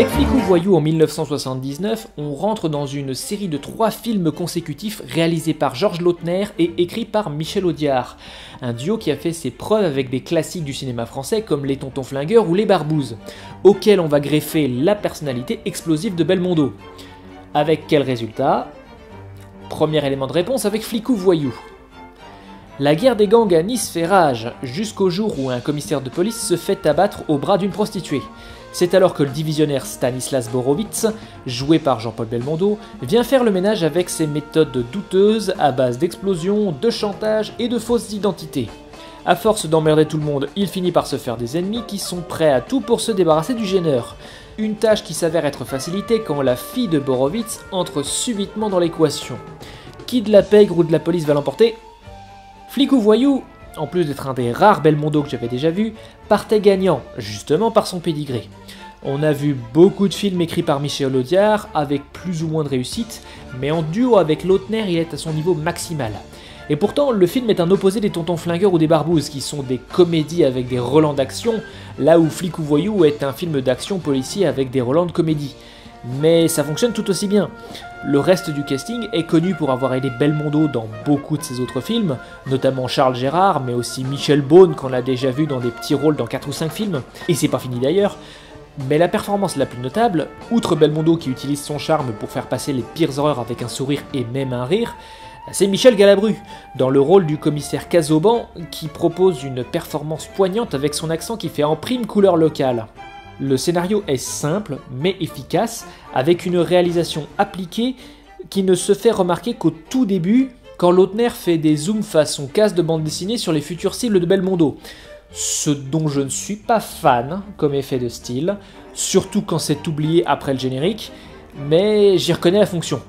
Avec Flic ou Voyou en 1979, on rentre dans une série de 3 films consécutifs réalisés par Georges Lautner et écrits par Michel Audiard. Un duo qui a fait ses preuves avec des classiques du cinéma français comme Les Tontons Flingueurs ou Les Barbouzes, auxquels on va greffer la personnalité explosive de Belmondo. Avec quel résultat? Premier élément de réponse avec Flic ou Voyou. La guerre des gangs à Nice fait rage, jusqu'au jour où un commissaire de police se fait abattre au bras d'une prostituée. C'est alors que le divisionnaire Stanislas Borowitz, joué par Jean-Paul Belmondo, vient faire le ménage avec ses méthodes douteuses à base d'explosions, de chantage et de fausses identités. À force d'emmerder tout le monde, il finit par se faire des ennemis qui sont prêts à tout pour se débarrasser du gêneur. Une tâche qui s'avère être facilitée quand la fille de Borowitz entre subitement dans l'équation. Qui de la pègre ou de la police va l'emporter? Flic ou Voyou, en plus d'être un des rares Belmondo que j'avais déjà vu, partait gagnant, justement par son pédigré. On a vu beaucoup de films écrits par Michel Audiard, avec plus ou moins de réussite, mais en duo avec Lautner, il est à son niveau maximal. Et pourtant, le film est un opposé des Tontons Flingueurs ou des Barbouzes, qui sont des comédies avec des relents d'action, là où Flic ou Voyou est un film d'action policier avec des relents de comédie. Mais ça fonctionne tout aussi bien. Le reste du casting est connu pour avoir aidé Belmondo dans beaucoup de ses autres films, notamment Charles Gérard, mais aussi Michel Beaune qu'on a déjà vu dans des petits rôles dans 4 ou 5 films, et c'est pas fini d'ailleurs. Mais la performance la plus notable, outre Belmondo qui utilise son charme pour faire passer les pires horreurs avec un sourire et même un rire, c'est Michel Galabru, dans le rôle du commissaire Casaubon, qui propose une performance poignante avec son accent qui fait en prime couleur locale. Le scénario est simple mais efficace, avec une réalisation appliquée qui ne se fait remarquer qu'au tout début, quand Lautner fait des zooms façon casse de bande dessinée sur les futures cibles de Belmondo. Ce dont je ne suis pas fan comme effet de style, surtout quand c'est oublié après le générique, mais j'y reconnais la fonction.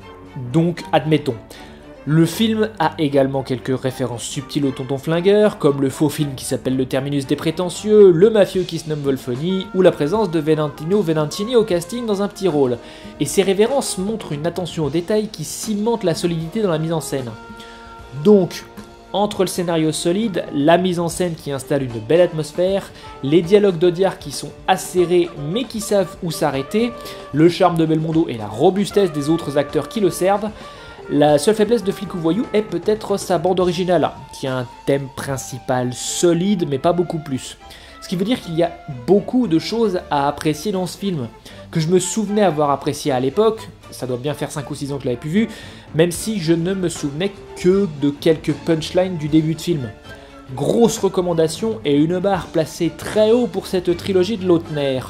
Donc admettons. Le film a également quelques références subtiles aux Tontons Flingueurs, comme le faux film qui s'appelle Le Terminus des Prétentieux, le mafieux qui se nomme Wolfoni, ou la présence de Valentino Valentini au casting dans un petit rôle. Et ces références montrent une attention aux détails qui cimente la solidité dans la mise en scène. Donc, entre le scénario solide, la mise en scène qui installe une belle atmosphère, les dialogues d'Audiard qui sont acérés mais qui savent où s'arrêter, le charme de Belmondo et la robustesse des autres acteurs qui le servent, la seule faiblesse de Flic ou Voyou est peut-être sa bande originale, qui a un thème principal solide mais pas beaucoup plus. Ce qui veut dire qu'il y a beaucoup de choses à apprécier dans ce film, que je me souvenais avoir apprécié à l'époque, ça doit bien faire 5 ou 6 ans que je l'avais plus vu, même si je ne me souvenais que de quelques punchlines du début de film. Grosse recommandation et une barre placée très haut pour cette trilogie de Lautner.